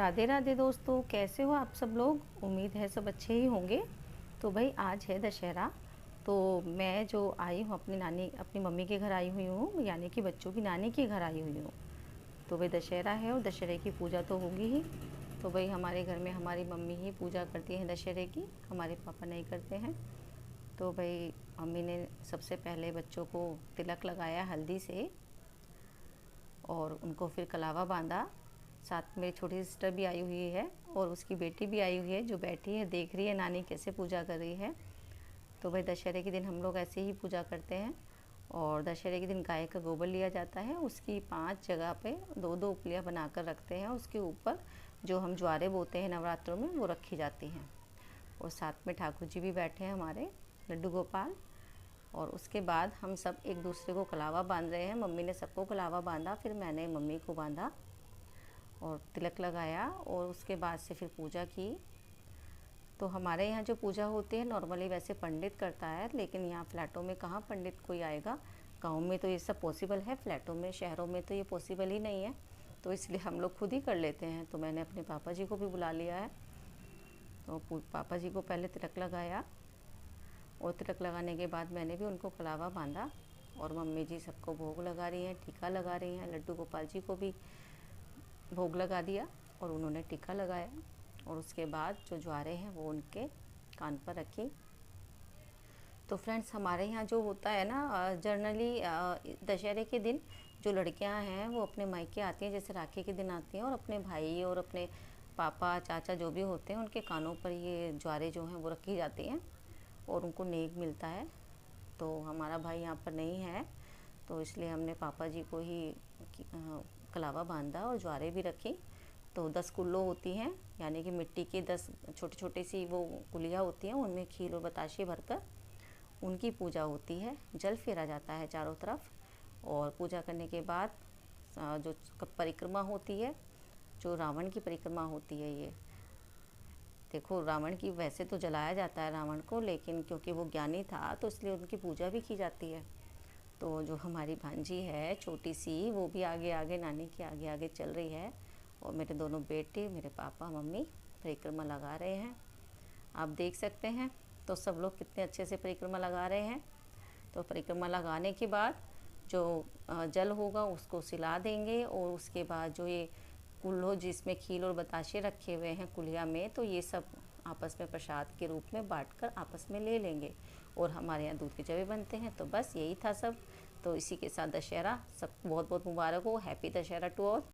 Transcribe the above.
राधे राधे दोस्तों, कैसे हो आप सब लोग। उम्मीद है सब अच्छे ही होंगे। तो भाई आज है दशहरा। तो मैं जो आई हूँ अपनी मम्मी के घर आई हुई हूँ, यानी कि बच्चों की नानी के घर आई हुई हूँ। तो भाई दशहरा है और दशहरे की पूजा तो होगी ही। तो भाई हमारे घर में हमारी मम्मी ही पूजा करती है दशहरे की, हमारे पापा नहीं करते हैं। तो भाई मम्मी ने सबसे पहले बच्चों को तिलक लगाया हल्दी से, और उनको फिर कलावा बांधा। साथ में छोटी सिस्टर भी आई हुई है और उसकी बेटी भी आई हुई है, जो बैठी है देख रही है नानी कैसे पूजा कर रही है। तो भाई दशहरे के दिन हम लोग ऐसे ही पूजा करते हैं। और दशहरे के दिन गाय का गोबर लिया जाता है, उसकी 5 जगह पे 2-2 उपलियाँ बनाकर रखते हैं। उसके ऊपर जो हम ज्वारे बोते हैं नवरात्रों में, वो रखी जाती हैं। और साथ में ठाकुर जी भी बैठे हैं हमारे, लड्डू गोपाल। और उसके बाद हम सब एक दूसरे को कलावा बांध रहे हैं। मम्मी ने सबको कलावा बांधा, फिर मैंने मम्मी को बांधा और तिलक लगाया, और उसके बाद से फिर पूजा की। तो हमारे यहाँ जो पूजा होती है नॉर्मली वैसे पंडित करता है, लेकिन यहाँ फ्लैटों में कहाँ पंडित कोई आएगा। गाँव में तो ये सब पॉसिबल है, फ्लैटों में शहरों में तो ये पॉसिबल ही नहीं है। तो इसलिए हम लोग खुद ही कर लेते हैं। तो मैंने अपने पापा जी को भी बुला लिया है। तो पापा जी को पहले तिलक लगाया, और तिलक लगाने के बाद मैंने भी उनको कलावा बांधा। और मम्मी जी सबको भोग लगा रही हैं, टीका लगा रही हैं। लड्डू गोपाल जी को भी भोग लगा दिया और उन्होंने टीका लगाया। और उसके बाद जो ज्वारे हैं वो उनके कान पर रखी। तो फ्रेंड्स, हमारे यहाँ जो होता है ना, जनरली दशहरे के दिन जो लड़कियां हैं वो अपने मायके आती हैं, जैसे राखी के दिन आती हैं, और अपने भाई और अपने पापा चाचा जो भी होते हैं उनके कानों पर ये ज्वारे जो हैं वो रखी जाती हैं, और उनको नेक मिलता है। तो हमारा भाई यहाँ पर नहीं है, तो इसलिए हमने पापा जी को ही कलावा बांधा और ज्वारे भी रखी। तो 10 कुल्लो होती हैं, यानी कि मिट्टी की 10 छोटी छोटी सी वो कुलियाँ होती हैं, उनमें खीर और बताशे भरकर उनकी पूजा होती है। जल फेरा जाता है चारों तरफ। और पूजा करने के बाद जो परिक्रमा होती है, जो रावण की परिक्रमा होती है, ये देखो, रावण की वैसे तो जलाया जाता है रावण को, लेकिन क्योंकि वो ज्ञानी था तो इसलिए उनकी पूजा भी की जाती है। तो जो हमारी भांजी है छोटी सी, वो भी आगे आगे नानी के आगे आगे चल रही है। और मेरे दोनों बेटे, मेरे पापा मम्मी परिक्रमा लगा रहे हैं, आप देख सकते हैं। तो सब लोग कितने अच्छे से परिक्रमा लगा रहे हैं। तो परिक्रमा लगाने के बाद जो जल होगा उसको सिला देंगे, और उसके बाद जो ये कुल्लो जिसमें खील और बताशे रखे हुए हैं कुलिया में, तो ये सब आपस में प्रसाद के रूप में बांटकर आपस में ले लेंगे। और हमारे यहाँ दूध के जवे बनते हैं। तो बस यही था सब। तो इसी के साथ दशहरा सब बहुत बहुत मुबारक हो। Happy Dussehra to all.